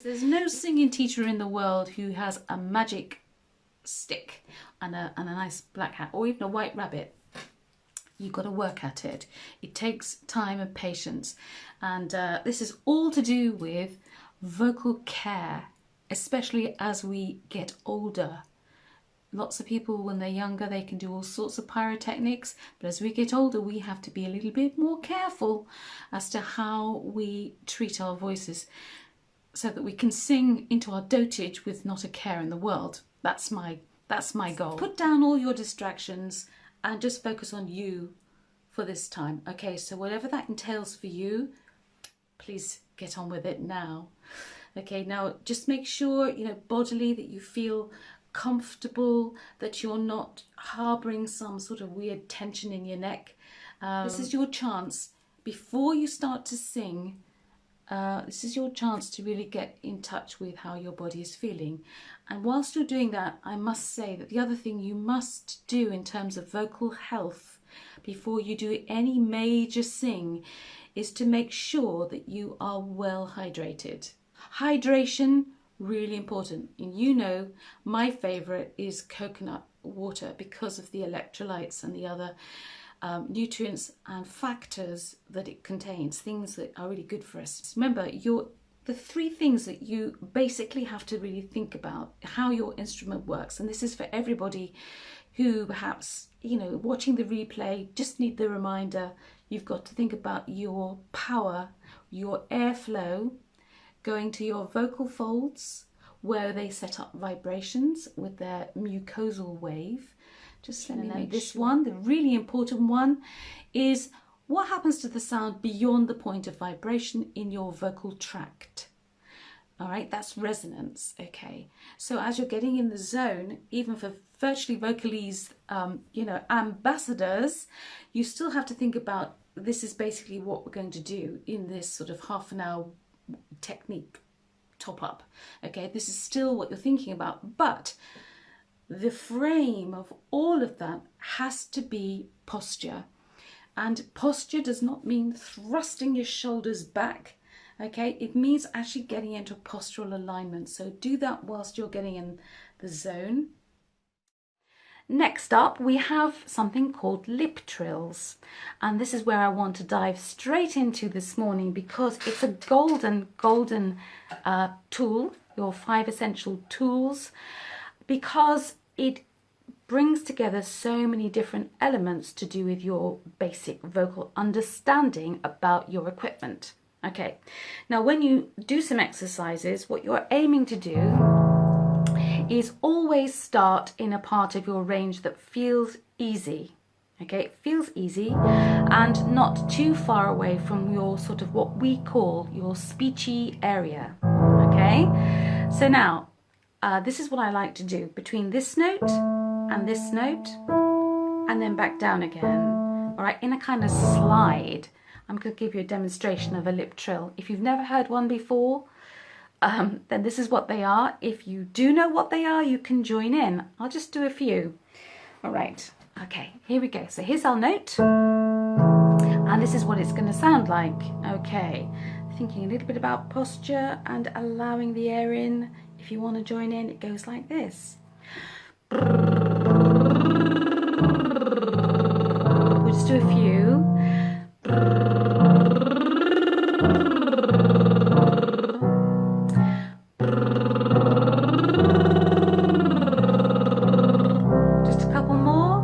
There's no singing teacher in the world who has a magic stick and a nice black hat or even a white rabbit. You've got to work at it. It takes time and patience, and this is all to do with vocal care, especially as we get older. Lots of people, when they're younger, they can do all sorts of pyrotechnics, but as we get older, we have to be a little bit more careful as to how we treat our voices so that we can sing into our dotage with not a care in the world. That's my goal. Put down all your distractions and just focus on you for this time. Okay, so whatever that entails for you, please get on with it now. Okay, now just make sure, bodily, that you feel comfortable, that you're not harboring some sort of weird tension in your neck. This is your chance before you start to sing. This is your chance to really get in touch with how your body is feeling. And whilst you're doing that, I must say that the other thing you must do in terms of vocal health before you do any major sing is to make sure that you are well hydrated. Hydration, really important. And my favourite is coconut water because of the electrolytes and the other nutrients and factors that it contains, things that are really good for us. Remember, the three things that you basically have to really think about, how your instrument works, and this is for everybody who perhaps, watching the replay, just need the reminder. You've got to think about your power, your airflow, going to your vocal folds where they set up vibrations with their mucosal wave. Just let me make this one, the really important one, is what happens to the sound beyond the point of vibration in your vocal tract. All right, that's resonance. Okay, so as you're getting in the zone, even for virtually vocalese, ambassadors, you still have to think about, this is basically what we're going to do in this sort of half an hour technique top up. Okay, this is still what you're thinking about, but the frame of all of that has to be posture. And posture does not mean thrusting your shoulders back. Okay, it means actually getting into postural alignment. So do that whilst you're getting in the zone. Next up, we have something called Liptrills, and this is where I want to dive straight into this morning because it's a golden tool, your 5 essential tools, because it brings together so many different elements to do with your basic vocal understanding about your equipment. Okay, now when you do some exercises, what you're aiming to do is always start in a part of your range that feels easy. Okay, it feels easy and not too far away from your sort of what we call your speechy area. Okay, so now this is what I like to do between this note and this note, and then back down again. All right, in a kind of slide. I'm going to give you a demonstration of a lip trill. If you've never heard one before, then this is what they are. If you do know what they are, you can join in. I'll just do a few. All right, okay, here we go. So here's our note, and this is what it's going to sound like. Okay, thinking a little bit about posture and allowing the air in. If you want to join in, it goes like this. We'll just do a few. Just a couple more.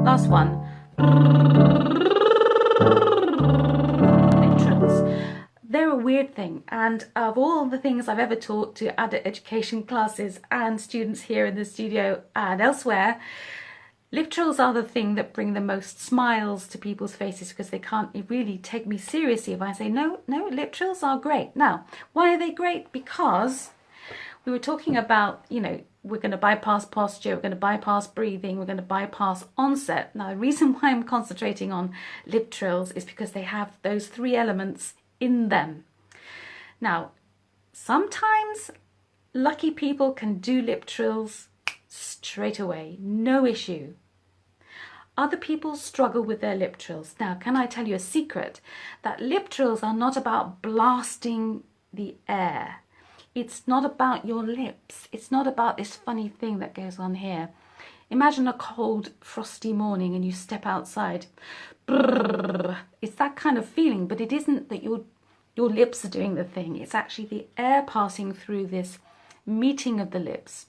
Last one. They're a weird thing, and of all the things I've ever taught to adult education classes and students here in the studio and elsewhere, Liptrills are the thing that bring the most smiles to people's faces because they can't really take me seriously if I say, no, Liptrills are great. Now, why are they great? Because we were talking about, we're going to bypass posture, we're going to bypass breathing, we're going to bypass onset. Now, the reason why I'm concentrating on Liptrills is because they have those 3 elements in them. Now, sometimes lucky people can do Liptrills straight away, no issue. Other people struggle with their lip trills. Now, can I tell you a secret? That lip trills are not about blasting the air. It's not about your lips. It's not about this funny thing that goes on here. Imagine a cold, frosty morning and you step outside. Brrr. It's that kind of feeling, but it isn't that your lips are doing the thing. It's actually the air passing through this meeting of the lips.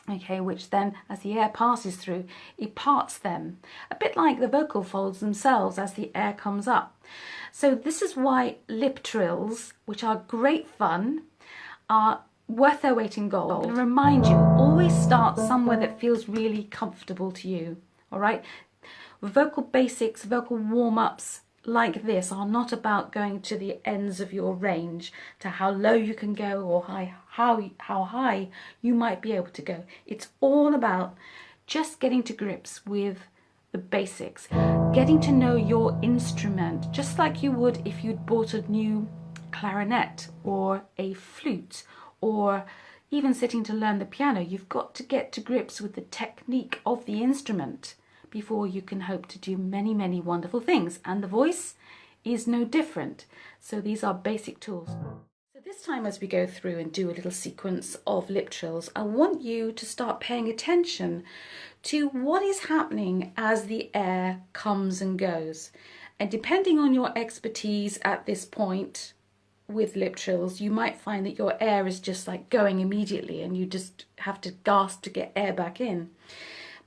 Okay, which then, as the air passes through, it parts them. A bit like the vocal folds themselves as the air comes up. So this is why lip trills, which are great fun, are worth their weight in gold. And remind you, always start somewhere that feels really comfortable to you, all right? Vocal basics, vocal warm-ups like this are not about going to the ends of your range, to how low you can go or how high you might be able to go. It's all about just getting to grips with the basics, getting to know your instrument, just like you would if you'd bought a new clarinet or a flute, or even sitting to learn the piano. You've got to get to grips with the technique of the instrument before you can hope to do many, many wonderful things. And the voice is no different. So these are basic tools. So this time, as we go through and do a little sequence of lip trills, I want you to start paying attention to what is happening as the air comes and goes. And depending on your expertise at this point with lip trills, you might find that your air is just like going immediately and you just have to gasp to get air back in.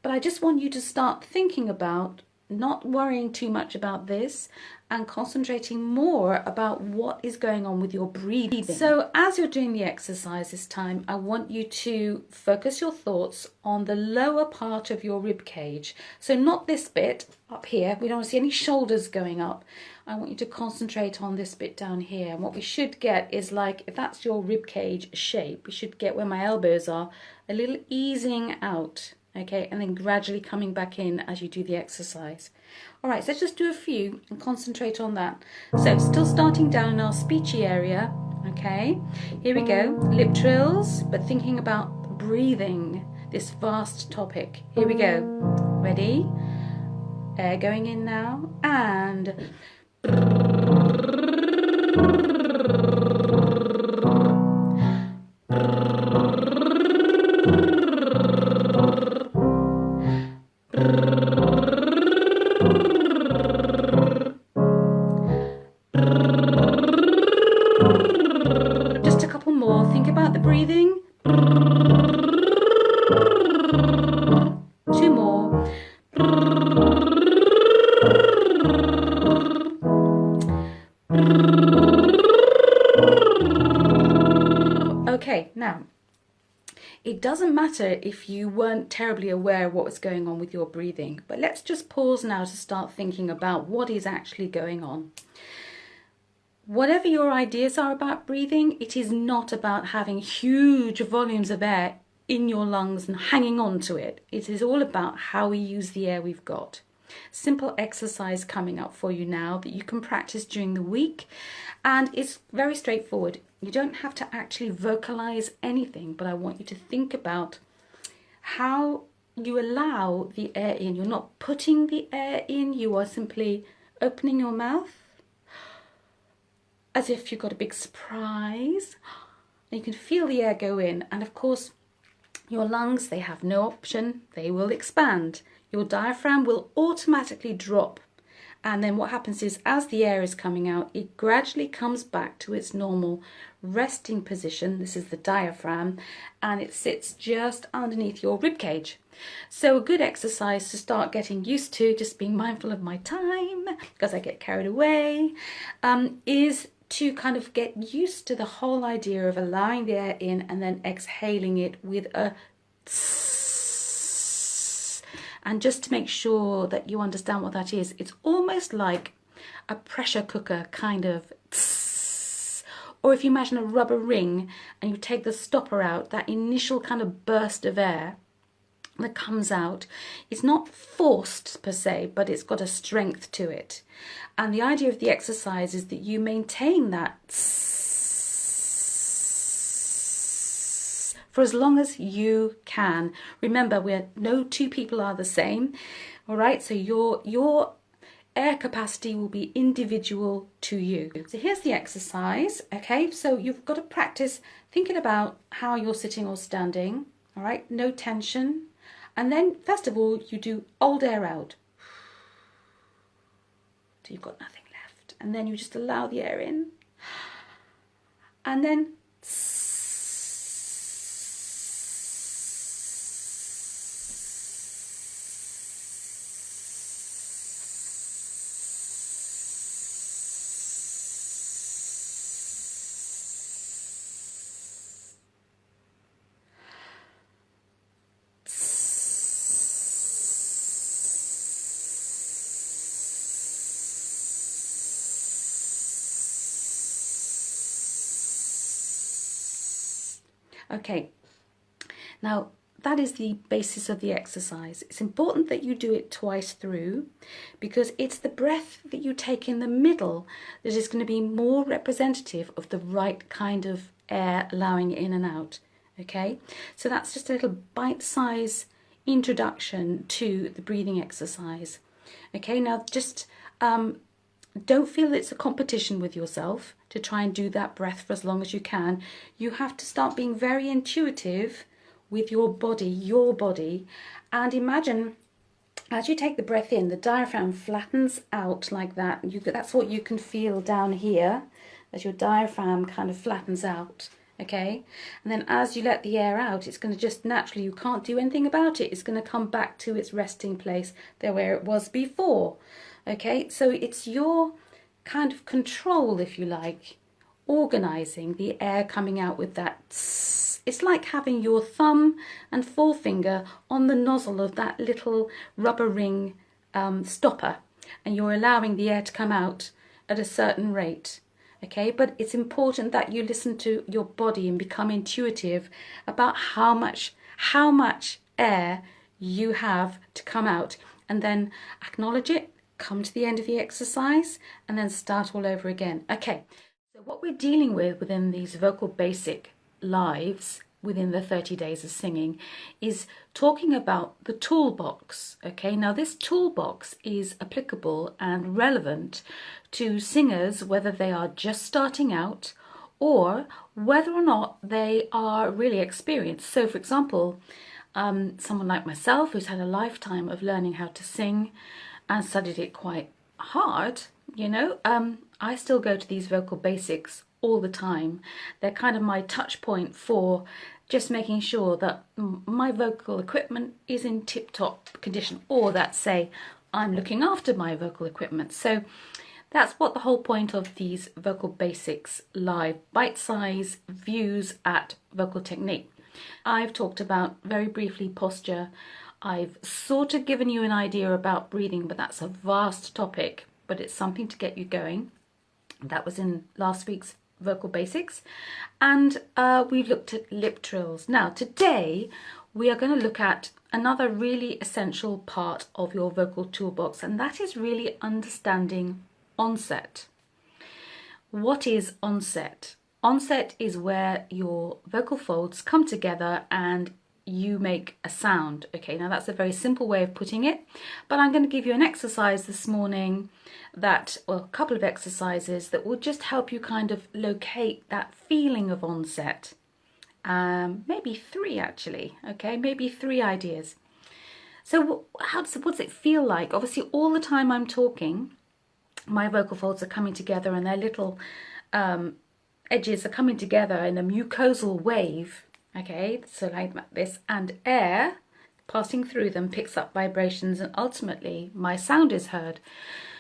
But I just want you to start thinking about not worrying too much about this and concentrating more about what is going on with your breathing. So as you're doing the exercise this time, I want you to focus your thoughts on the lower part of your rib cage. So not this bit up here. We don't want to see any shoulders going up. I want you to concentrate on this bit down here. And what we should get is, like, if that's your rib cage shape, we should get where my elbows are, a little easing out. Okay, and then gradually coming back in as you do the exercise. All right, so let's just do a few and concentrate on that. So still starting down in our speechy area. Okay, here we go, lip trills, but thinking about breathing, this vast topic. Here we go. Ready? Air going in now, and just a couple more. Think about the breathing. Two more. Okay, now, it doesn't matter if you weren't terribly aware of what was going on with your breathing, but let's just pause now to start thinking about what is actually going on. Whatever your ideas are about breathing, it is not about having huge volumes of air in your lungs and hanging on to it. It is all about how we use the air we've got. Simple exercise coming up for you now that you can practice during the week, and it's very straightforward. You don't have to actually vocalize anything, but I want you to think about how you allow the air in. You're not putting the air in, you are simply opening your mouth as if you've got a big surprise. And you can feel the air go in, and of course your lungs, they have no option, they will expand. Your diaphragm will automatically drop, and then what happens is, as the air is coming out, it gradually comes back to its normal resting position. This is the diaphragm, and it sits just underneath your rib cage. So a good exercise to start getting used to, just being mindful of my time because I get carried away, is to kind of get used to the whole idea of allowing the air in and then exhaling it with a tss. And just to make sure that you understand what that is, it's almost like a pressure cooker kind of tss. Or if you imagine a rubber ring and you take the stopper out, that initial kind of burst of air that comes out, it's not forced per se, but it's got a strength to it. And the idea of the exercise is that you maintain that for as long as you can. Remember, no two people are the same. All right, so your air capacity will be individual to you. So here's the exercise, okay? So you've got to practice thinking about how you're sitting or standing, all right? No tension. And then, first of all, you do hold air out. So you've got nothing left. And then you just allow the air in. And then okay, now that is the basis of the exercise. It's important that you do it twice through because it's the breath that you take in the middle that is going to be more representative of the right kind of air allowing in and out, okay? So that's just a little bite-sized introduction to the breathing exercise. Okay, now just don't feel it's a competition with yourself to try and do that breath for as long as you can. You have to start being very intuitive with your body, and imagine as you take the breath in, the diaphragm flattens out like that. That's what you can feel down here, as your diaphragm kind of flattens out, okay? And then as you let the air out, it's going to just naturally, you can't do anything about it, it's going to come back to its resting place there where it was before. Okay, so it's your kind of control, if you like, organising the air coming out with that tss. It's like having your thumb and forefinger on the nozzle of that little rubber ring stopper, and you're allowing the air to come out at a certain rate. Okay, but it's important that you listen to your body and become intuitive about how much air you have to come out, and then acknowledge it. Come to the end of the exercise and then start all over again. Okay, so what we're dealing with within these vocal basic lives within the 30 days of singing is talking about the toolbox. Okay, now this toolbox is applicable and relevant to singers whether they are just starting out or whether or not they are really experienced. So for example, someone like myself who's had a lifetime of learning how to sing and studied it quite hard, you know, I still go to these vocal basics all the time. They're kind of my touch point for just making sure that my vocal equipment is in tip-top condition, or that, say, I'm looking after my vocal equipment. So that's what the whole point of these vocal basics live bite-size views at vocal technique. I've talked about very briefly posture. I've sort of given you an idea about breathing, but that's a vast topic, but it's something to get you going. That was in last week's vocal basics. And we've looked at lip trills. Now today we are going to look at another really essential part of your vocal toolbox, and that is really understanding onset. What is onset? Onset is where your vocal folds come together and you make a sound. Okay, now that's a very simple way of putting it, but I'm going to give you an exercise this morning that, or a couple of exercises that will just help you kind of locate that feeling of onset. Maybe three actually, okay, maybe three ideas. So what does it feel like? Obviously all the time I'm talking, my vocal folds are coming together and their little edges are coming together in a mucosal wave. Okay, so like this, and air passing through them picks up vibrations and ultimately my sound is heard.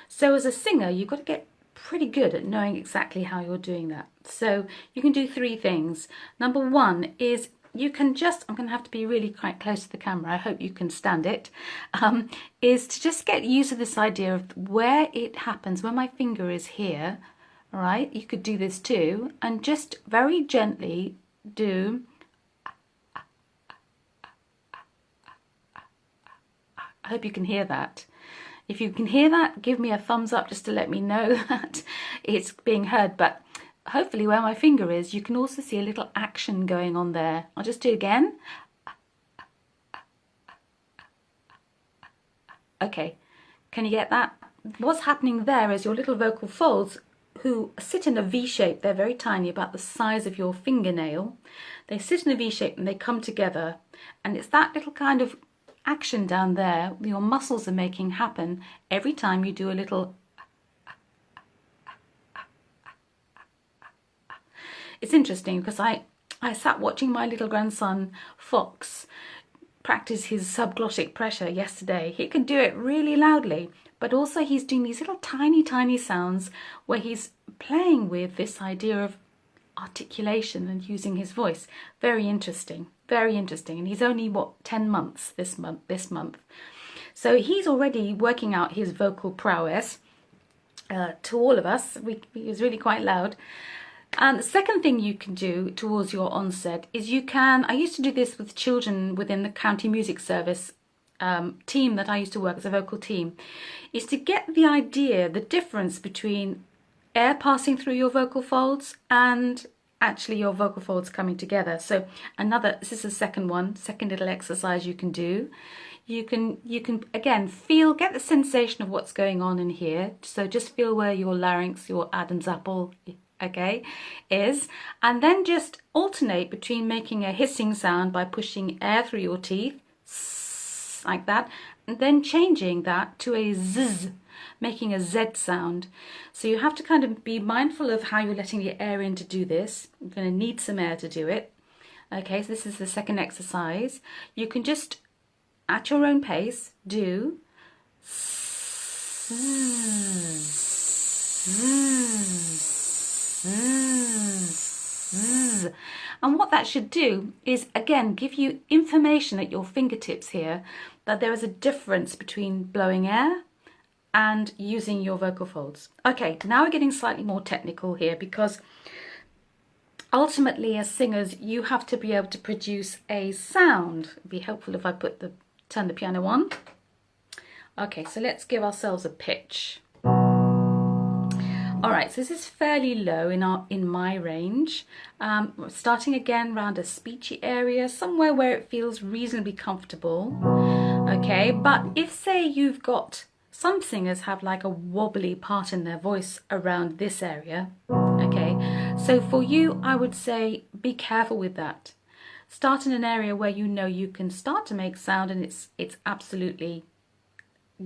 So as a singer, you've got to get pretty good at knowing exactly how you're doing that. So you can do three things. Number one is you can just, I'm going to have to be really quite close to the camera, I hope you can stand it, is to just get used to this idea of where it happens, when my finger is here, all right, you could do this too, and just very gently do. I hope you can hear that. If you can hear that, give me a thumbs up just to let me know that it's being heard. But hopefully where my finger is, you can also see a little action going on there. I'll just do it again. Okay, can you get that? What's happening there is your little vocal folds, who sit in a V shape, they're very tiny, about the size of your fingernail. They sit in a V shape and they come together, and it's that little kind of action down there your muscles are making happen every time you do a little. It's interesting because I sat watching my little grandson Fox practice his subglottic pressure yesterday. He can do it really loudly, but also he's doing these little tiny sounds where he's playing with this idea of articulation and using his voice. Very interesting, and he's only what, 10 months this month. So he's already working out his vocal prowess. To all of us, he was really quite loud. And the second thing you can do towards your onset is I used to do this with children within the county music service team that I used to work as a vocal team, is to get the idea, the difference between air passing through your vocal folds and actually your vocal folds coming together. So this is the second little exercise you can do. You can again get the sensation of what's going on in here. So just feel where your larynx, your Adam's apple, is, and then just alternate between making a hissing sound by pushing air through your teeth, like that, and then changing that to a zzz, making a Z sound. So you have to kind of be mindful of how you're letting the air in to do this. You're going to need some air to do it. Okay, so this is the second exercise. You can just, at your own pace, do and what that should do is again give you information at your fingertips here that there is a difference between blowing air and using your vocal folds. Okay, now we're getting slightly more technical here, because ultimately as singers you have to be able to produce a sound. It'd be helpful if I turn the piano on. Okay, so let's give ourselves a pitch. All right, so this is fairly low in my range. Starting again around a speechy area, somewhere where it feels reasonably comfortable. Okay, but if say you've got, some singers have like a wobbly part in their voice around this area. Okay, so for you, I would say be careful with that. Start in an area where you know you can start to make sound and it's absolutely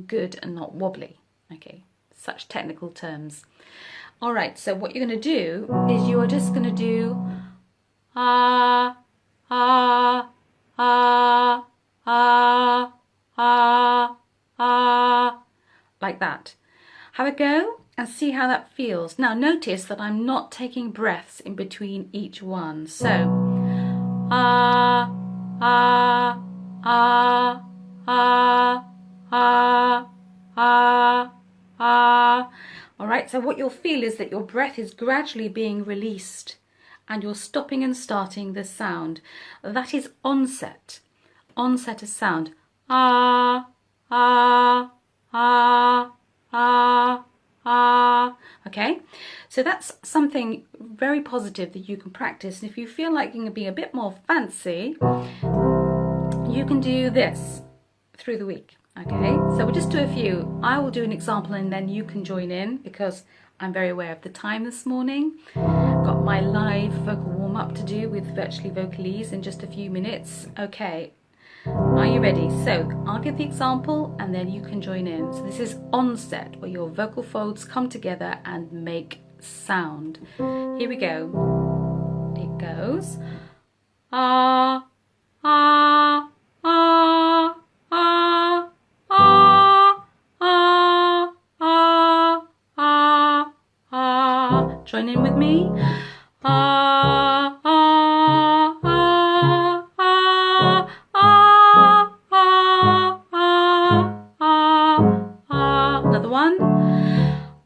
good and not wobbly. Okay, such technical terms. All right, so what you're going to do is you are just going to do ah, ah, ah, ah, ah, ah, like that. Have a go and see how that feels. Now notice that I'm not taking breaths in between each one. So ah, ah, ah, ah, ah, ah, ah. All right, so what you'll feel is that your breath is gradually being released and you're stopping and starting the sound. That is onset. Onset is sound. Ah, ah, ah, ah, ah. Okay, so that's something very positive that you can practice. And if you feel like you can be a bit more fancy, you can do this through the week. Okay, so we'll just do a few. I will do an example and then you can join in, because I'm very aware of the time this morning. Got my live vocal warm-up to do with Virtually Vocalese in just a few minutes. Okay, are you ready? So I'll give the example and then you can join in. So this is onset, where your vocal folds come together and make sound. Here we go. It goes ah, ah, ah, ah, ah, ah, ah, ah, ah. Join in with me. Ah, ah, ah, ah, ah, ah, ah, ah, ah. Another one.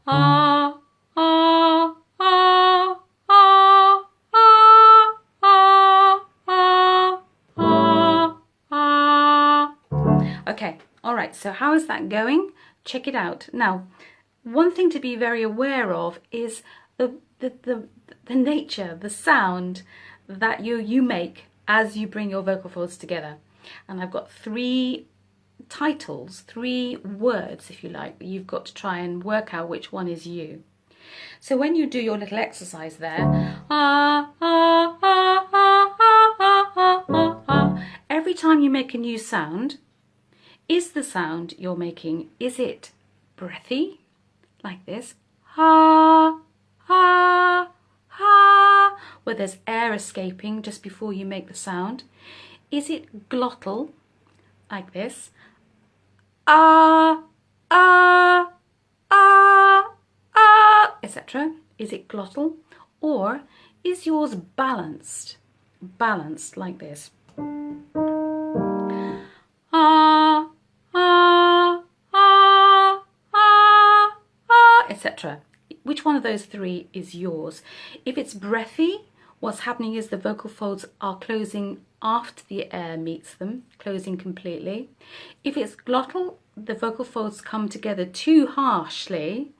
Ah, ah, ah, ah, ah, ah, ah, ah, ah. Okay, all right, so how is that going? Check it out. Now, one thing to be very aware of is the nature, the sound that you make as you bring your vocal folds together. And I've got three titles, 3 words, if you like, that you've got to try and work out which one is you. So when you do your little exercise there, every time you make a new sound, is the sound you're making, is it breathy, like this, ha, ha, ha, where there's air escaping just before you make the sound? Is it glottal, like this, ah, ah, ah, ah, etc.? Is it glottal? Or is yours balanced? Balanced, like this. Ah, ah, ah, ah, ah, etc. Which one of those 3 is yours? If it's breathy, what's happening is the vocal folds are closing after the air meets them, closing completely. If it's glottal, the vocal folds come together too harshly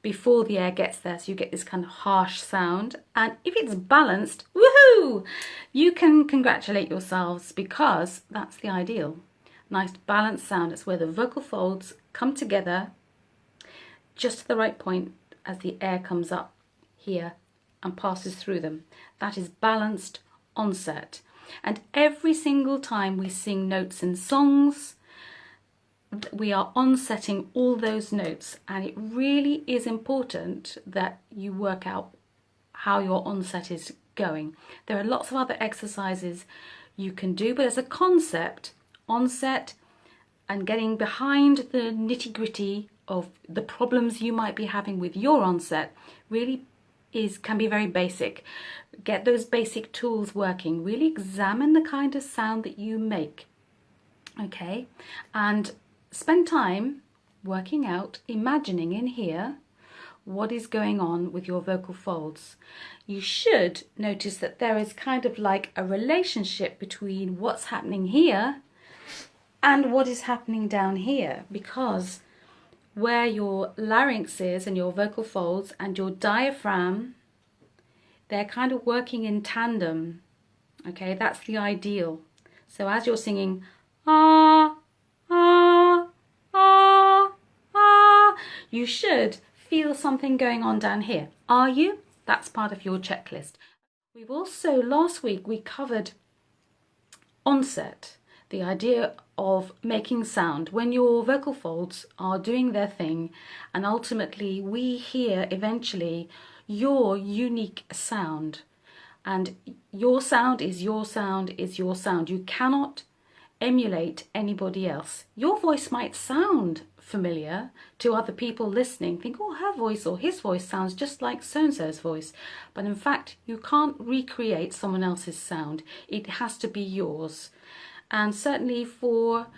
before the air gets there, so you get this kind of harsh sound. And if it's balanced, woohoo! You can congratulate yourselves, because that's the ideal. Nice balanced sound. It's where the vocal folds come together just to the right point as the air comes up here and passes through them. That is balanced onset. And every single time we sing notes in songs, we are onsetting all those notes, and it really is important that you work out how your onset is going. There are lots of other exercises you can do, but as a concept, onset and getting behind the nitty-gritty of the problems you might be having with your onset really can be very basic. Get those basic tools working. Really examine the kind of sound that you make, okay? And spend time working out, imagining in here what is going on with your vocal folds. You should notice that there is kind of like a relationship between what's happening here and what is happening down here, because where your larynx is and your vocal folds and your diaphragm, they're kind of working in tandem, okay? That's the ideal. So as you're singing ah, ah, ah, ah, you should feel something going on down here. Are you? That's part of your checklist. We've also, last week we covered onset, the idea of making sound when your vocal folds are doing their thing, and ultimately we hear eventually your unique sound. And your sound is your sound is your sound. You cannot emulate anybody else. Your voice might sound familiar to other people listening, think, oh, her voice or his voice sounds just like so-and-so's voice. But in fact, you can't recreate someone else's sound. It has to be yours. And certainly for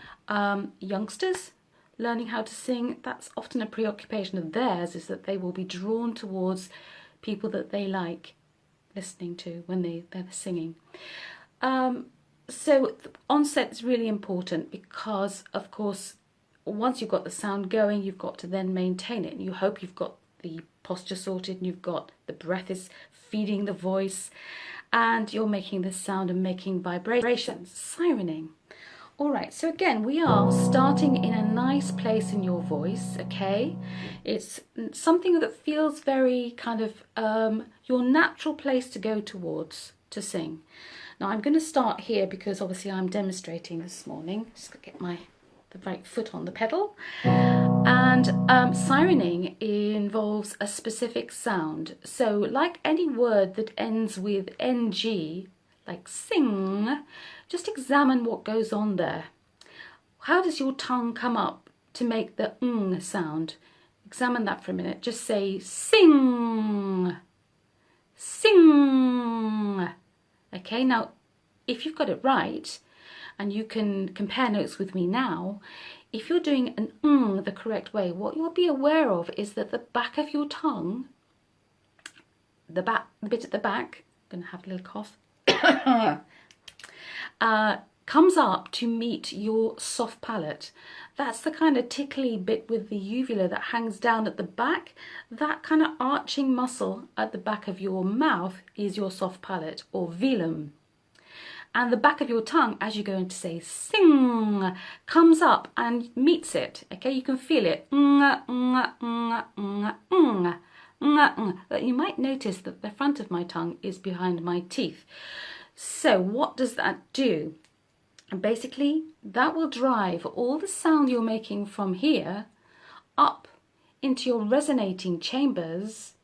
youngsters learning how to sing, that's often a preoccupation of theirs, is that they will be drawn towards people that they like listening to when they're singing. So onset is really important because, of course, once you've got the sound going, you've got to then maintain it. And you hope you've got the posture sorted and you've got the breath is feeding the voice and you're making the sound and making vibrations, sirening. All right, so again, we are starting in a nice place in your voice, okay? It's something that feels very kind of your natural place to go towards to sing. Now I'm going to start here because obviously I'm demonstrating this morning. Just going to get the right foot on the pedal. And sirening involves a specific sound. So like any word that ends with ng, like sing, just examine what goes on there. How does your tongue come up to make the ng sound? Examine that for a minute. Just say sing, sing. Okay, now if you've got it right, and you can compare notes with me now, if you're doing an the correct way, what you'll be aware of is that the back of your tongue, the bit at the back, I'm going to have a little cough, comes up to meet your soft palate. That's the kind of tickly bit with the uvula that hangs down at the back. That kind of arching muscle at the back of your mouth is your soft palate, or velum. and the back of your tongue, as you go into say sing, comes up and meets it. Okay, you can feel it. But you might notice that the front of my tongue is behind my teeth. So what does that do? And basically, that will drive all the sound you're making from here up into your resonating chambers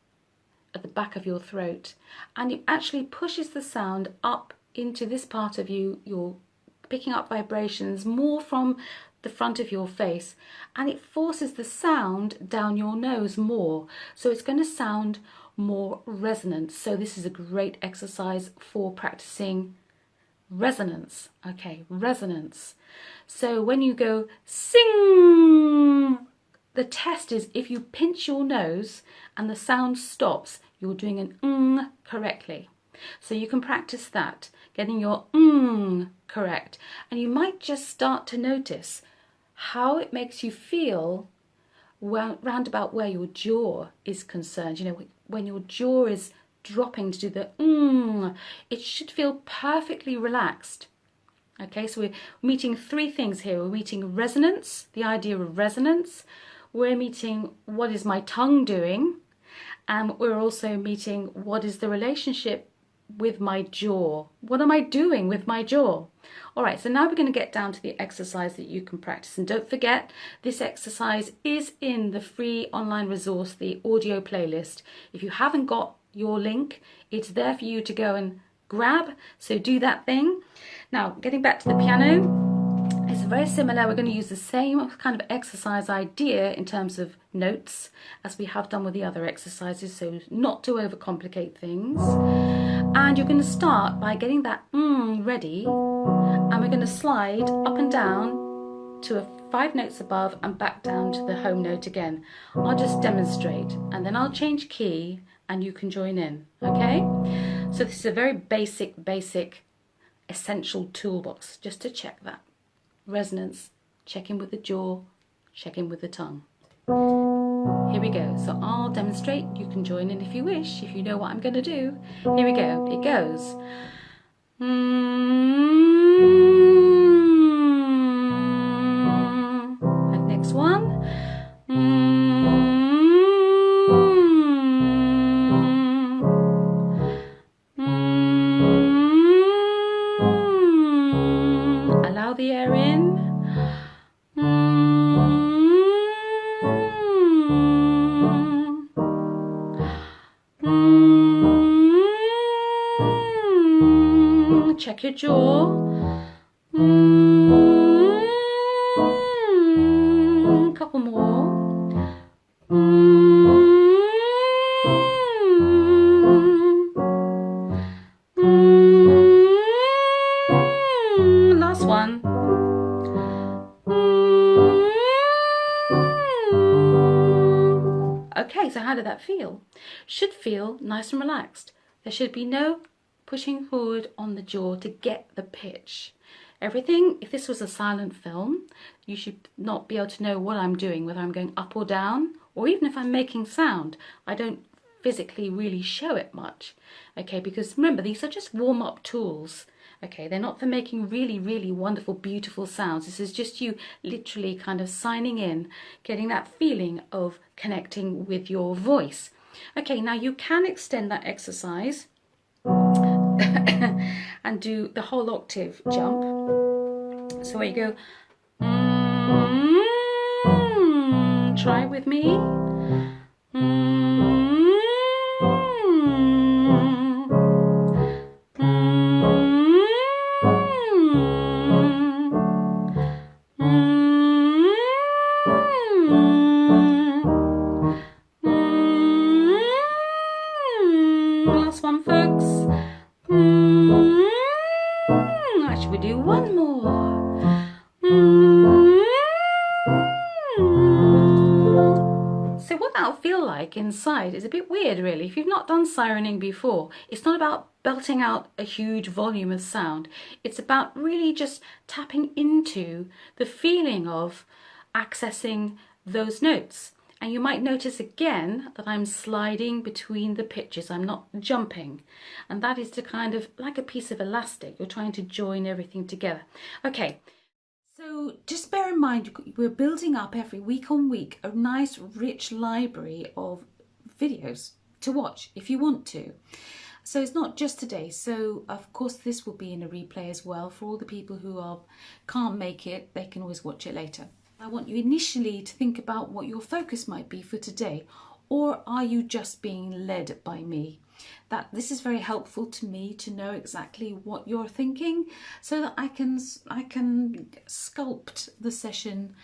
at the back of your throat, and it actually pushes the sound up into this part of you. You're picking up vibrations more from the front of your face, and it forces the sound down your nose more, so it's going to sound more resonant. So this is a great exercise for practicing resonance. Okay, resonance. So when you go sing, the test is if you pinch your nose and the sound stops, you're doing an correctly. So you can practice that, getting your correct, and you might just start to notice how it makes you feel round about where your jaw is concerned. You know, when your jaw is dropping to do the it should feel perfectly relaxed. Okay, so we're meeting three things here. We're meeting resonance, the idea of resonance. We're meeting what is my tongue doing, and we're also meeting what is the relationship with my jaw. What am I doing with my jaw? All right, so now we're going to get down to the exercise that you can practice. And don't forget, this exercise is in the free online resource, the audio playlist. If you haven't got your link, it's there for you to go and grab. So do that thing. Now, getting back to the piano, it's very similar. We're going to use the same kind of exercise idea in terms of notes as we have done with the other exercises, so not to overcomplicate things. And you're going to start by getting that ready, and we're going to slide up and down to 5 notes above and back down to the home note again. I'll just demonstrate, and then I'll change key and you can join in, okay? So this is a very basic essential toolbox, just to check that. Resonance, check in with the jaw, check in with the tongue. Here we go. So I'll demonstrate. You can join in if you wish, if you know what I'm going to do. Here we go. It goes. And next one. Allow the air in. Check your jaw. Couple more. Last one. Okay, so how did that feel? Should feel nice and relaxed. There should be no pushing forward on the jaw to get the pitch. Everything, if this was a silent film, you should not be able to know what I'm doing, whether I'm going up or down, or even if I'm making sound. I don't physically really show it much, okay, because remember, these are just warm-up tools, okay? They're not for making really wonderful, beautiful sounds. This is just you literally kind of signing in, getting that feeling of connecting with your voice. Okay, now you can extend that exercise and do the whole octave jump. So where you go, try it with me. Last one, folks. Actually, we do one more. So what that'll feel like inside is a bit weird, really. If you've not done sirening before, it's not about belting out a huge volume of sound. It's about really just tapping into the feeling of accessing those notes. And you might notice again that I'm sliding between the pitches. I'm not jumping. And that is to kind of, like a piece of elastic, you're trying to join everything together. Okay, so just bear in mind, we're building up every week on week a nice rich library of videos to watch if you want to. So it's not just today. So of course this will be in a replay as well. For all the people who can't make it, they can always watch it later. I want you initially to think about what your focus might be for today, or are you just being led by me? That this is very helpful to me to know exactly what you're thinking, so that I can sculpt the session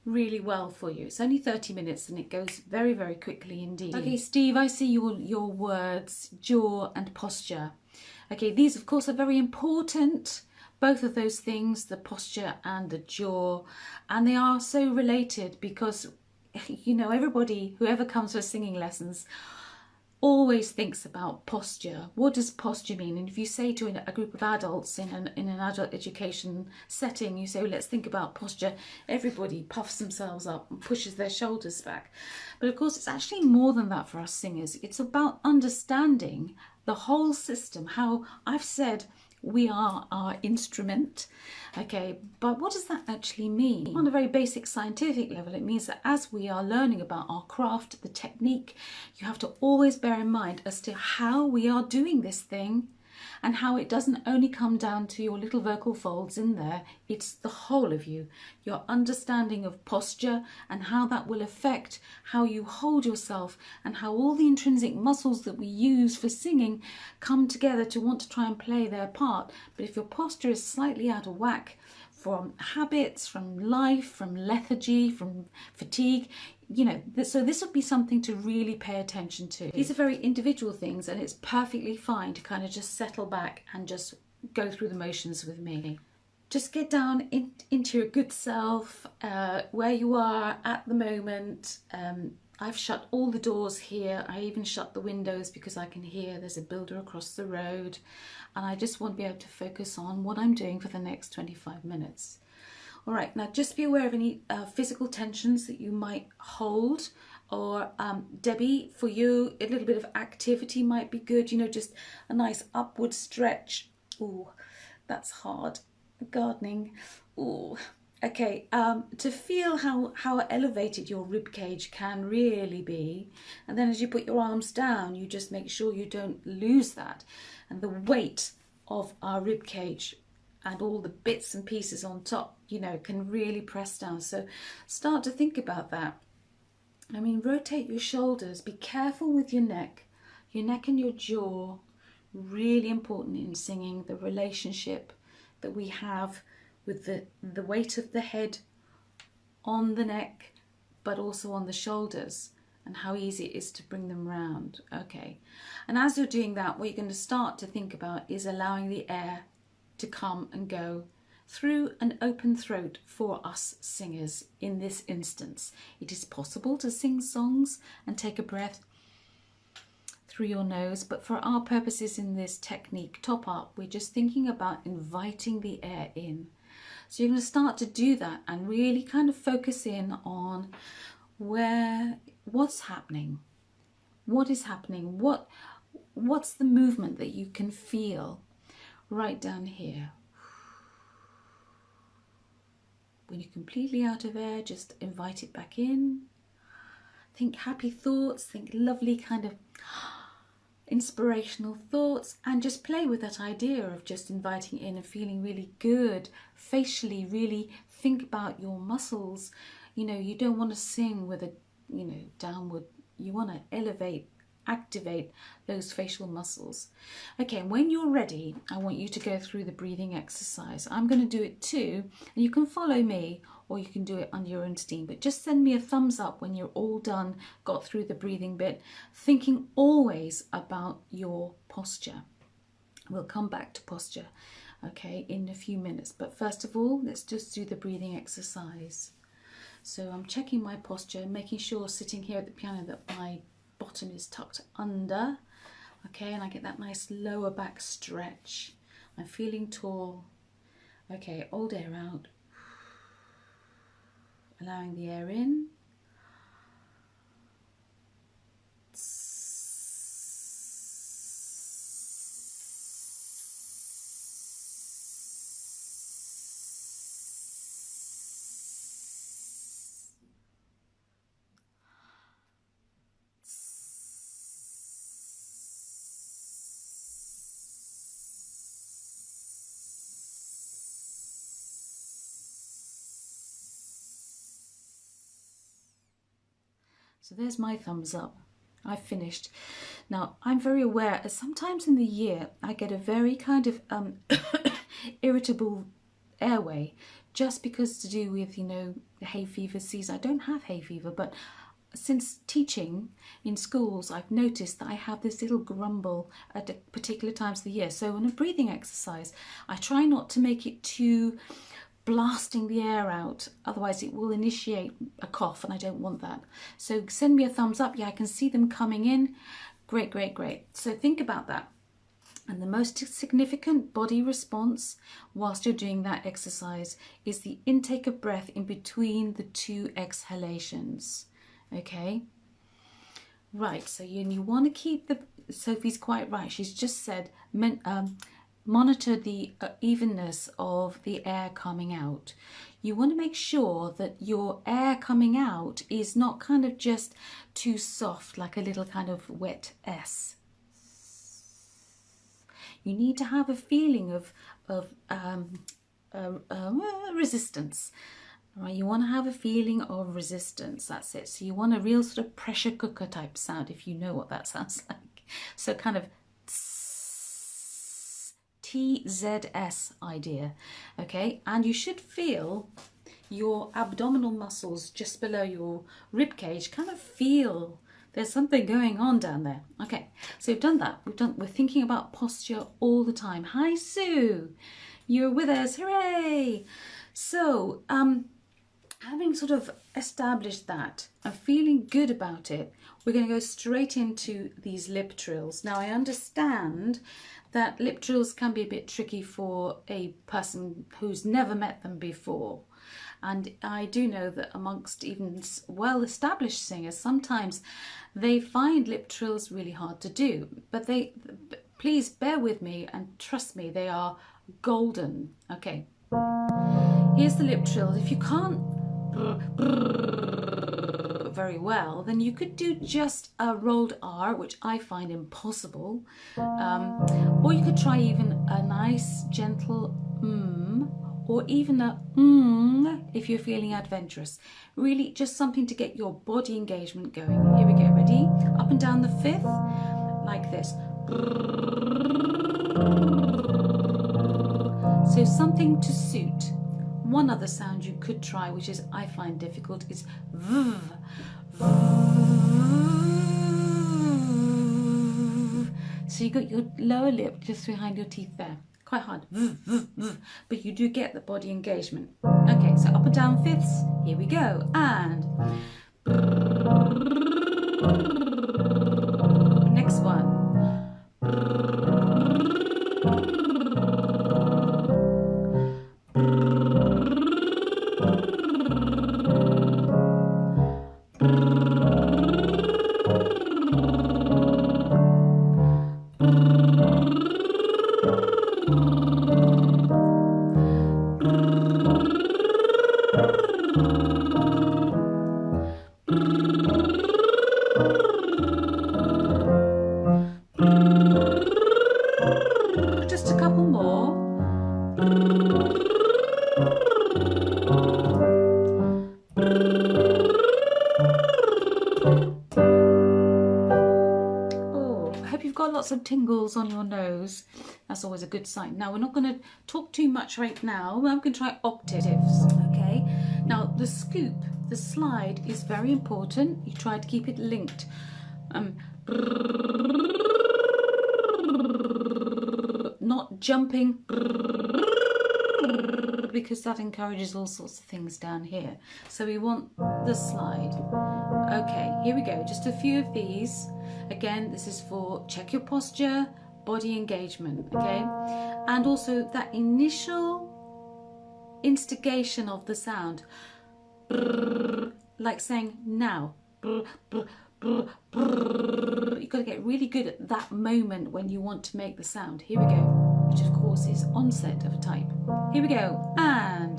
really well for you. It's only 30 minutes and it goes very, very quickly indeed. Okay, Steve, I see your words, jaw and posture. Okay, these of course are very important, both of those things, the posture and the jaw, and they are so related because, you know, everybody, whoever comes for singing lessons, always thinks about posture. What does posture mean? And if you say to a group of adults in an adult education setting, you say, well, let's think about posture, everybody puffs themselves up and pushes their shoulders back. But of course, it's actually more than that for us singers. It's about understanding the whole system, how I've said we are our instrument. Okay, but what does that actually mean? On a very basic scientific level, it means that as we are learning about our craft, the technique, you have to always bear in mind as to how we are doing this thing, and how it doesn't only come down to your little vocal folds in there, it's the whole of you. Your understanding of posture and how that will affect how you hold yourself, and how all the intrinsic muscles that we use for singing come together to want to try and play their part. But if your posture is slightly out of whack from habits, from life, from lethargy, from fatigue, you know, so this would be something to really pay attention to. These are very individual things, and it's perfectly fine to kind of just settle back and just go through the motions with me. Just get down into your good self, where you are at the moment. I've shut all the doors here. I even shut the windows because I can hear there's a builder across the road, and I just want to be able to focus on what I'm doing for the next 25 minutes. All right, now just be aware of any physical tensions that you might hold, or Debbie, for you, a little bit of activity might be good, you know, just a nice upward stretch. Ooh, that's hard. Gardening. Ooh. Okay, to feel how elevated your rib cage can really be, and then as you put your arms down, you just make sure you don't lose that, and the weight of our rib cage and all the bits and pieces on top, you know, can really press down. So start to think about that. I mean, rotate your shoulders, be careful with your neck and your jaw. Really important in singing, the relationship that we have with the weight of the head on the neck, but also on the shoulders, and how easy it is to bring them round. Okay, and as you're doing that, what you're going to start to think about is allowing the air to come and go through an open throat for us singers in this instance. It is possible to sing songs and take a breath through your nose, but for our purposes in this technique, top up, we're just thinking about inviting the air in. So you're going to start to do that and really kind of focus in on what's happening, what is happening, what's the movement that you can feel right down here. When you're completely out of air, just invite it back in. Think happy thoughts, think lovely kind of inspirational thoughts, and just play with that idea of just inviting in and feeling really good facially. Really think about your muscles. You know, you don't want to sing with a, you know, downward. You want to elevate, activate those facial muscles. Okay, when you're ready, I want you to go through the breathing exercise. I'm going to do it too, and you can follow me or you can do it under your own steam, but just send me a thumbs up when you're all done, got through the breathing bit, thinking always about your posture. We'll come back to posture, okay, in a few minutes, but first of all, let's just do the breathing exercise. So I'm checking my posture, making sure sitting here at the piano that my bottom is tucked under, okay, and I get that nice lower back stretch. I'm feeling tall. Okay, hold air out, allowing the air in, So there's my thumbs up. I've finished. Now, I'm very aware that sometimes in the year I get a very kind of irritable airway, just because to do with, you know, the hay fever season. I don't have hay fever, but since teaching in schools, I've noticed that I have this little grumble at particular times of the year. So in a breathing exercise, I try not to make it too blasting the air out, otherwise it will initiate a cough, and I don't want that. So send me a thumbs up. Yeah, I can see them coming in. Great, great, great. So think about that. And the most significant body response whilst you're doing that exercise is the intake of breath in between the two exhalations. Okay? Right, so you want to keep the... Sophie's quite right. She's just said... monitor the evenness of the air coming out. You want to make sure that your air coming out is not kind of just too soft, like a little kind of wet S. You need to have a feeling of resistance. Right, you want to have a feeling of resistance. That's it. So you want a real sort of pressure cooker type sound, if you know what that sounds like. So kind of TZS idea, okay? And you should feel your abdominal muscles just below your rib cage kind of feel there's something going on down there. Okay, so we've done that. We're thinking about posture all the time. Hi, Sue, you're with us, hooray! So, having sort of established that and feeling good about it, we're going to go straight into these lip trills. Now, I understand that lip trills can be a bit tricky for a person who's never met them before. And I do know that amongst even well-established singers, sometimes they find lip trills really hard to do. But please bear with me and trust me, they are golden. Okay, here's the lip trills. If you can't very well, then you could do just a rolled R, which I find impossible, or you could try even a nice gentle or even a if you're feeling adventurous. Really just something to get your body engagement going. Here we go, ready? Up and down the fifth, like this. So something to suit. One other sound you could try, which is I find difficult, is v. So you got your lower lip just behind your teeth there. Quite hard. But you do get the body engagement. Okay, so up and down fifths. Here we go. And next one. Just a couple more. Oh, I hope you've got lots of tingles on your nose. That's always a good sign. Now, we're not going to talk too much right now. I'm going to try octaves, okay? Now, the scoop, the slide is very important. You try to keep it linked. Not jumping, because that encourages all sorts of things down here. So we want the slide. Okay, here we go. Just a few of these. Again, this is for check your posture, body engagement, okay? And also that initial instigation of the sound, like saying now. You've got to get really good at that moment when you want to make the sound. Here we go, which of course is onset of a type. Here we go, and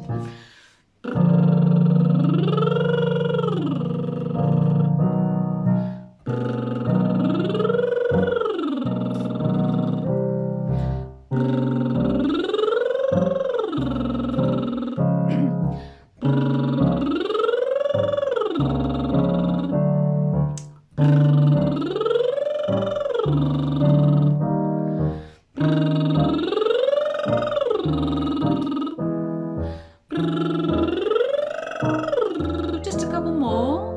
Just a couple more.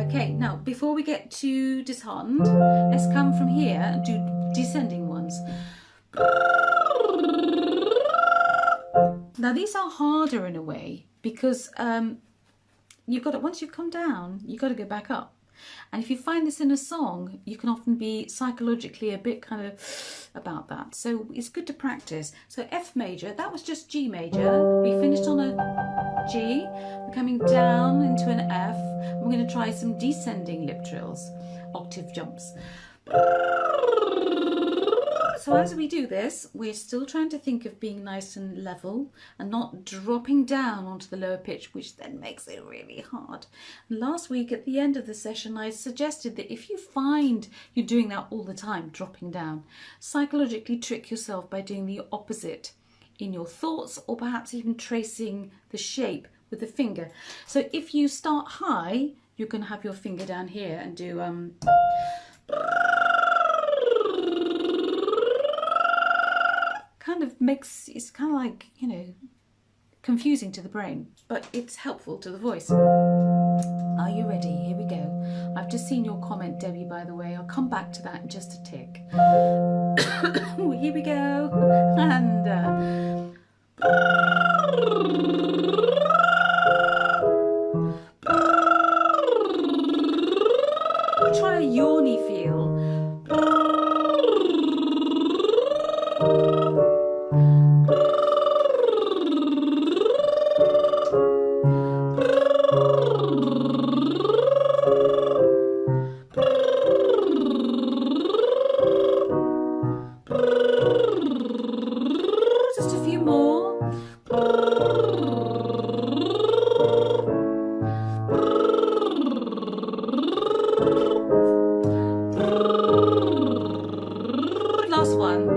Okay. Now, before we get too disheartened, let's come from here and do descending ones. Now, these are harder in a way because you've got to, once you've come down, you've got to go back up. And if you find this in a song, you can often be psychologically a bit kind of about that. So it's good to practice. So F major, that was just G major. We finished on a G. We're coming down into an F. We're going to try some descending lip trills, octave jumps. So as we do this, we're still trying to think of being nice and level and not dropping down onto the lower pitch, which then makes it really hard. And last week at the end of the session, I suggested that if you find you're doing that all the time, dropping down, psychologically trick yourself by doing the opposite in your thoughts, or perhaps even tracing the shape with the finger. So if you start high, you can have your finger down here and do kind of makes, it's kind of like, you know, confusing to the brain, but it's helpful to the voice. Are you ready? Here we go. I've just seen your comment, Debbie, by the way. I'll come back to that in just a tick. Here we go. And try a yawny feel. Just a few more. Last one.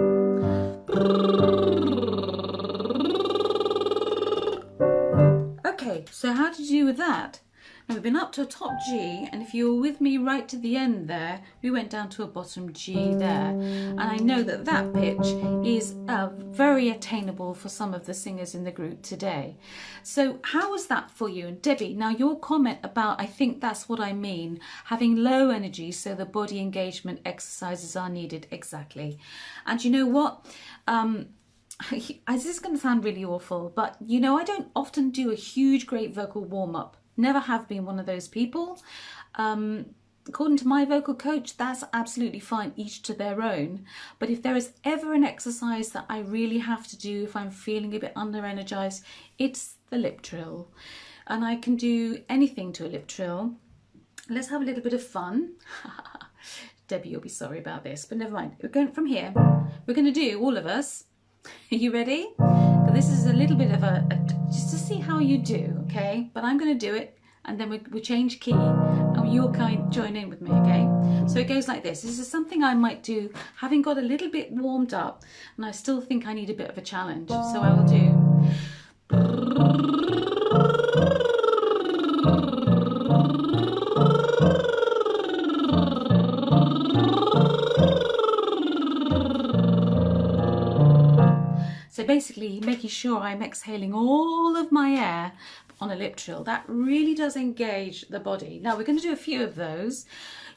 Okay, so how did you do with that? Now we've been up to a top G, and if you were with me right to the end there, we went down to a bottom G there. And I know that that pitch is very attainable for some of the singers in the group today. So how was that for you? And Debbie, now your comment about, I think that's what I mean, having low energy so the body engagement exercises are needed. Exactly. And you know what? This is going to sound really awful, but you know, I don't often do a huge, great vocal warm-up. Never have been one of those people. According to my vocal coach, that's absolutely fine, each to their own. But if there is ever an exercise that I really have to do if I'm feeling a bit under-energized, it's the lip trill. And I can do anything to a lip trill. Let's have a little bit of fun. Debbie, you'll be sorry about this, but never mind. We're going from here. We're going to do, all of us, are you ready? This is a little bit of just to see how you do, okay? But I'm going to do it, and then we change key, and you'll join in with me, okay? So it goes like this. This is something I might do, having got a little bit warmed up, and I still think I need a bit of a challenge. So I will do. So basically making sure I'm exhaling all of my air on a lip trill. That really does engage the body. Now we're going to do a few of those.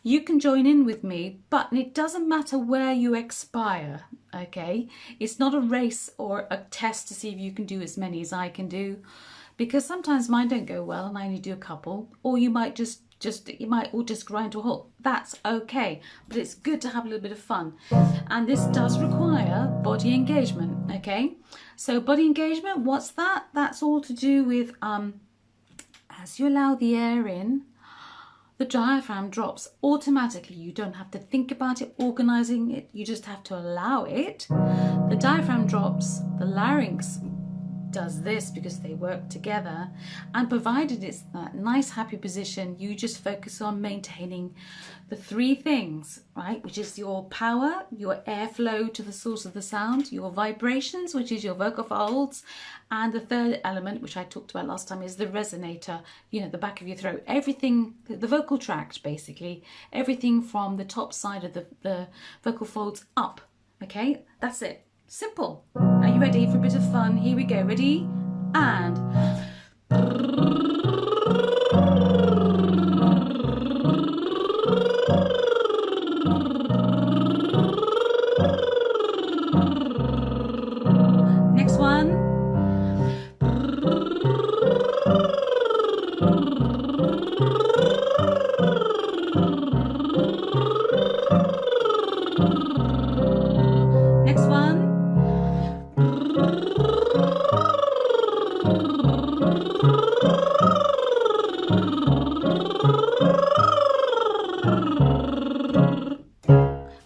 You can join in with me, but it doesn't matter where you expire, okay? It's not a race or a test to see if you can do as many as I can do, because sometimes mine don't go well and I only do a couple, or you might you might all just grind to a halt. That's okay, but it's good to have a little bit of fun. And this does require body engagement, okay? So body engagement, what's that? That's all to do with as you allow the air in, the diaphragm drops automatically. You don't have to think about it, organizing it, you just have to allow it. The diaphragm drops, the larynx does this because they work together. And provided it's that nice happy position, you just focus on maintaining the three things, right? Which is your power, your airflow to the source of the sound, your vibrations, which is your vocal folds, and the third element, which I talked about last time, is the resonator, you know, the back of your throat. Everything, the vocal tract, basically, everything from the top side of the vocal folds up, okay? That's it. Simple. Are you ready for a bit of fun? Here we go. Ready? And... next one. Next one.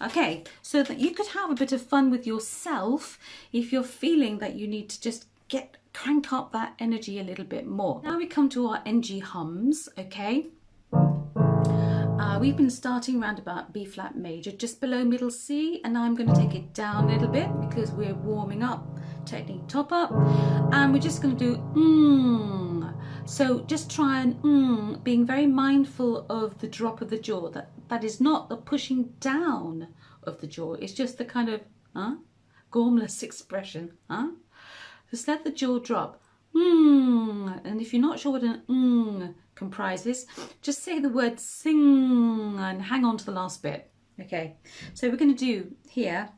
Okay, so that you could have a bit of fun with yourself if you're feeling that you need to just crank up that energy a little bit more. Now we come to our NG hums, okay? We've been starting round about B flat major, just below middle C, and now I'm going to take it down a little bit because we're warming up, technique top up, and we're just going to do So just try and being very mindful of the drop of the jaw. That is not the pushing down of the jaw. It's just the kind of gormless expression. Just let the jaw drop. And if you're not sure what an comprises, just say the word sing and hang on to the last bit. Okay, so we're going to do here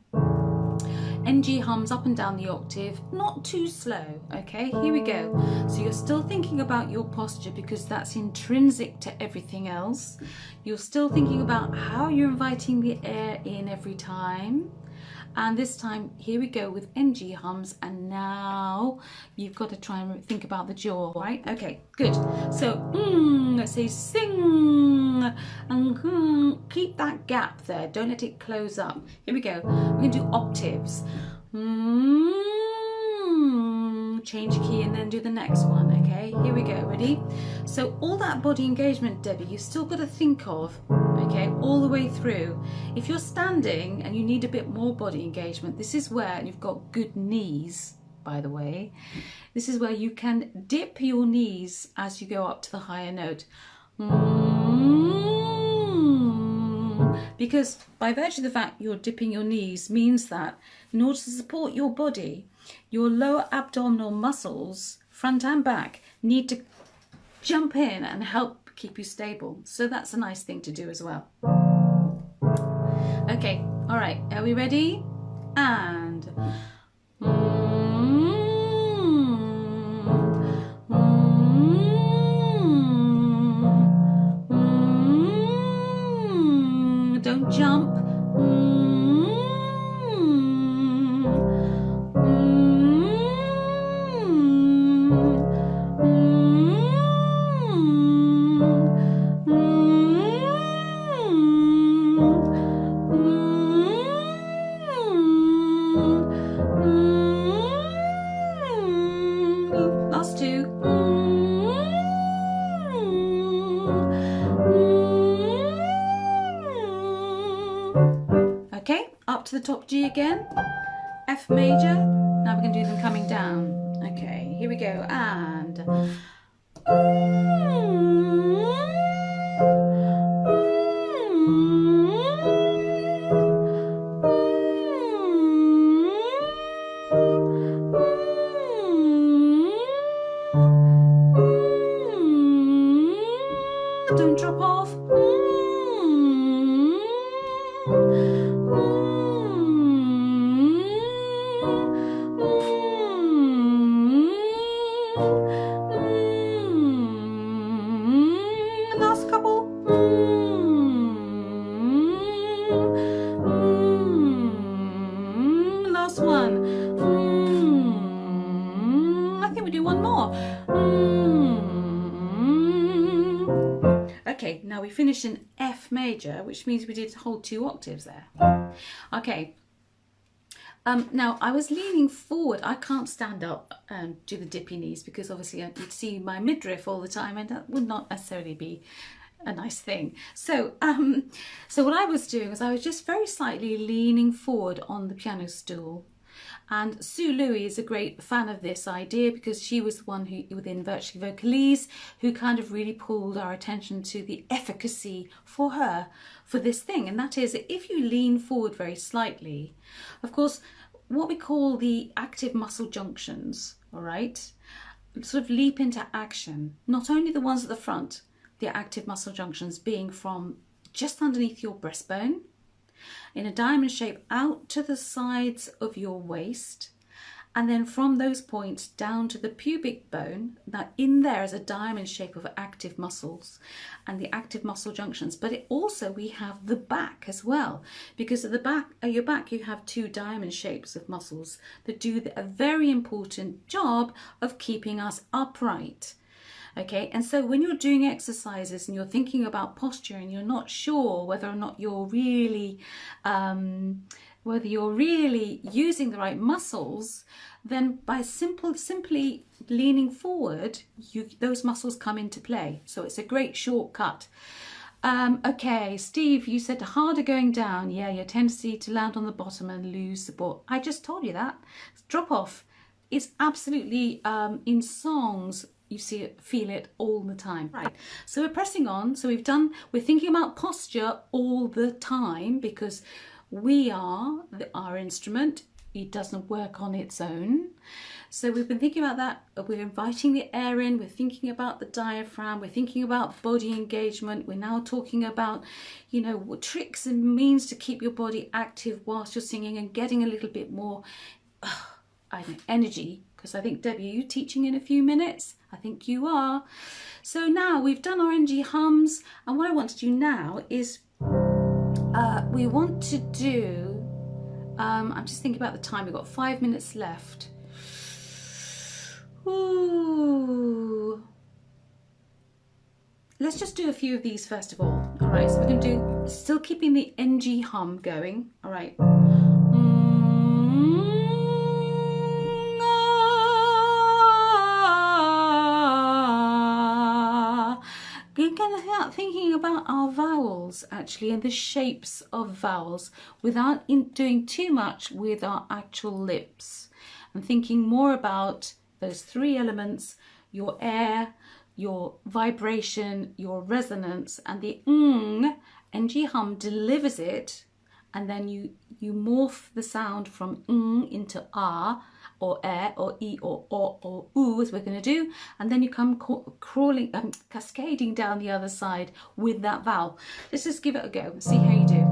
NG hums up and down the octave, not too slow. Okay, here we go. So you're still thinking about your posture because that's intrinsic to everything else. You're still thinking about how you're inviting the air in every time. And this time, here we go with NG hums, and now you've got to try and think about the jaw, right? Okay, good. So, let's say sing, and keep that gap there. Don't let it close up. Here we go. We're going to do octaves. Change key and then do the next one, okay? Here we go, ready? So all that body engagement, Debbie, you've still got to think of, okay, all the way through. If you're standing and you need a bit more body engagement, this is where you've got good knees, by the way. This is where you can dip your knees as you go up to the higher note. Because by virtue of the fact you're dipping your knees means that in order to support your body, your lower abdominal muscles, front and back, need to jump in and help keep you stable. So that's a nice thing to do as well. Okay, all right, are we ready? And... don't jump. Last two. Okay, up to the top G again, F major. Now we're going to do them coming down. Okay, here we go, and... don't drop off. Last couple. Last one. I think we do one more. Okay, now we finish in F major, which means we did hold 2 octaves there. Okay, Now, I was leaning forward. I can't stand up and do the dippy knees because obviously you'd see my midriff all the time, and that would not necessarily be a nice thing. So what I was doing was I was just very slightly leaning forward on the piano stool. And Sue Louis is a great fan of this idea because she was the one who, within Virtually Vocalese, who kind of really pulled our attention to the efficacy for her for this thing. And that is, if you lean forward very slightly, of course, what we call the active muscle junctions, all right, sort of leap into action. Not only the ones at the front, the active muscle junctions being from just underneath your breastbone, in a diamond shape out to the sides of your waist, and then from those points down to the pubic bone. Now in there is a diamond shape of active muscles and the active muscle junctions, but it also, we have the back as well, because at the back, at your back, you have two diamond shapes of muscles that do a very important job of keeping us upright. Okay, and so when you're doing exercises and you're thinking about posture and you're not sure whether or not you're really using the right muscles, then by simply leaning forward, those muscles come into play. So it's a great shortcut. Okay, Steve, you said harder going down. Yeah, your tendency to land on the bottom and lose support. I just told you that. Drop off is absolutely in songs. You see it, feel it all the time. Right, so we're pressing on. So we're thinking about posture all the time because we are our instrument. It doesn't work on its own. So we've been thinking about that. We're inviting the air in. We're thinking about the diaphragm. We're thinking about body engagement. We're now talking about, you know, tricks and means to keep your body active whilst you're singing and getting a little bit more, I don't know, energy. Because I think, Debbie, are you teaching in a few minutes? I think you are. So now we've done our NG hums, and what I want to do now is we want to do, I'm just thinking about the time, we've got 5 minutes left. Ooh. Let's just do a few of these first of all. All right, so we're going to do, still keeping the NG hum going. All right. We're going to start thinking about our vowels actually and the shapes of vowels without doing too much with our actual lips, and thinking more about those three elements: your air, your vibration, your resonance, and the NG hum delivers it, and then you morph the sound from into ah, or air, or e, or oo, as we're going to do, and then you come crawling, cascading down the other side with that vowel. Let's just give it a go and see how you do.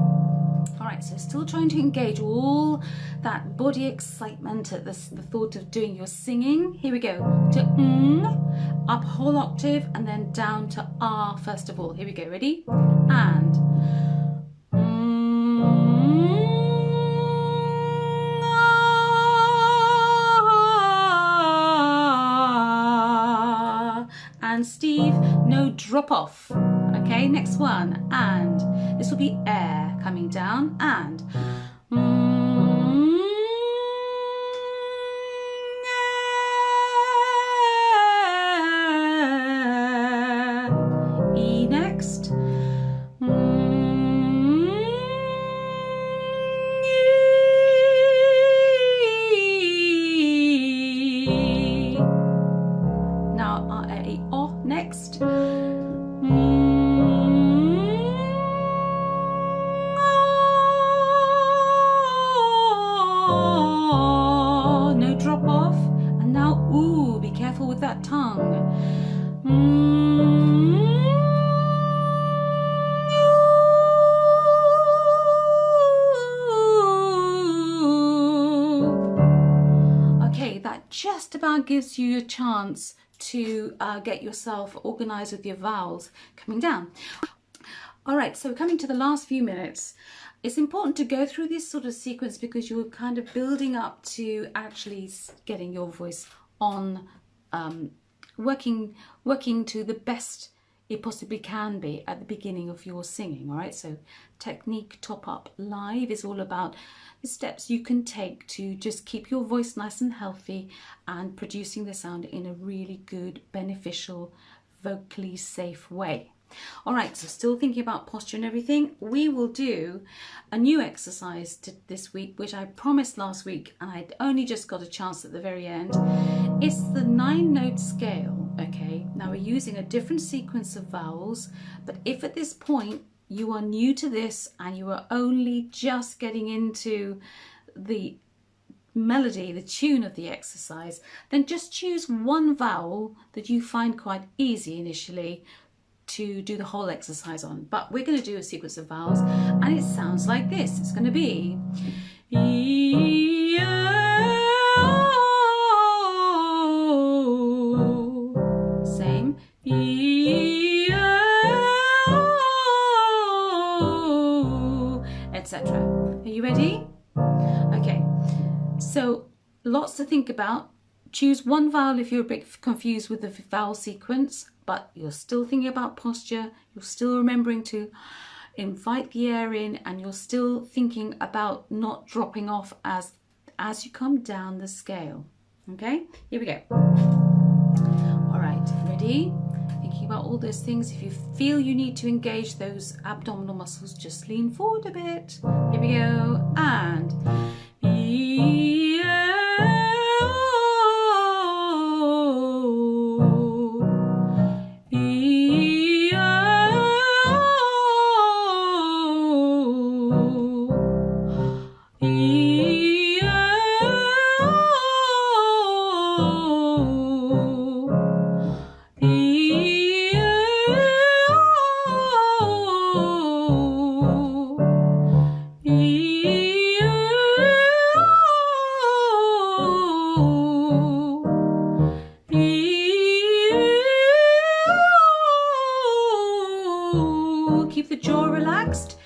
All right, so still trying to engage all that body excitement at the thought of doing your singing. Here we go. To up a whole octave, and then down to ah first of all. Here we go. Ready? And Steve, no drop off. Okay, next one, and this will be air coming down, and E next. Now a O next. No drop off. And now ooh, be careful with that tongue. Okay, that just about gives you a chance to get yourself organized with your vowels coming down. All right, so coming to the last few minutes, it's important to go through this sort of sequence because you're kind of building up to actually getting your voice on, working to the best it possibly can be at the beginning of your singing. All right, so technique top up live is all about the steps you can take to just keep your voice nice and healthy and producing the sound in a really good, beneficial, vocally safe way. All right, so still thinking about posture and everything, we will do a new exercise this week, which I promised last week and I'd only just got a chance at the very end. It's the 9-note scale, okay? Now we're using a different sequence of vowels, but if at this point you are new to this and you are only just getting into the melody, the tune of the exercise, then just choose one vowel that you find quite easy initially to do the whole exercise on. But we're going to do a sequence of vowels and it sounds like this. It's going to be same, etc. Are you ready? Okay, so lots to think about. Choose one vowel if you're a bit confused with the vowel sequence, but you're still thinking about posture, you're still remembering to invite the air in, and you're still thinking about not dropping off as you come down the scale. Okay, here we go. All right, ready? Thinking about all those things. If you feel you need to engage those abdominal muscles, just lean forward a bit. Here we go, and keep the jaw relaxed.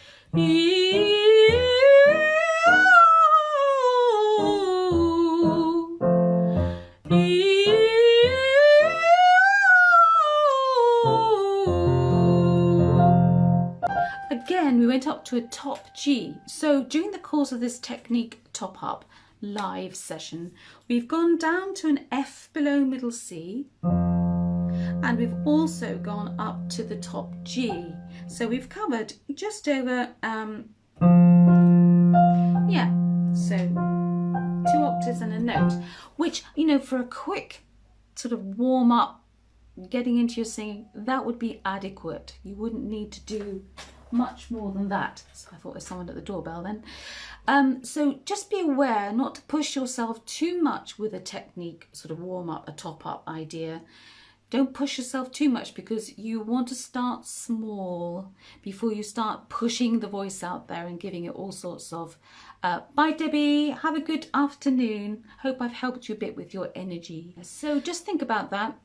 Again, we went up to a top G. So during the course of this technique top up live session, we've gone down to an F below middle C, and we've also gone up to the top G. So we've covered just over, yeah, so 2 octaves and a note, which, you know, for a quick sort of warm up, getting into your singing, that would be adequate. You wouldn't need to do much more than that. So I thought there's someone at the doorbell then. So just be aware not to push yourself too much with a technique sort of warm up, a top up idea. Don't push yourself too much because you want to start small before you start pushing the voice out there and giving it all sorts of. Bye Debbie, have a good afternoon. Hope I've helped you a bit with your energy. So just think about that.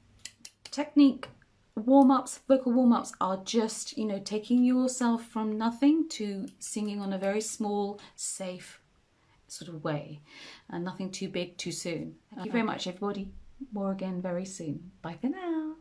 Technique warm-ups, vocal warm-ups are just, you know, taking yourself from nothing to singing on a very small, safe sort of way, and nothing too big too soon. Thank you very much everybody. More again very soon. Bye for now.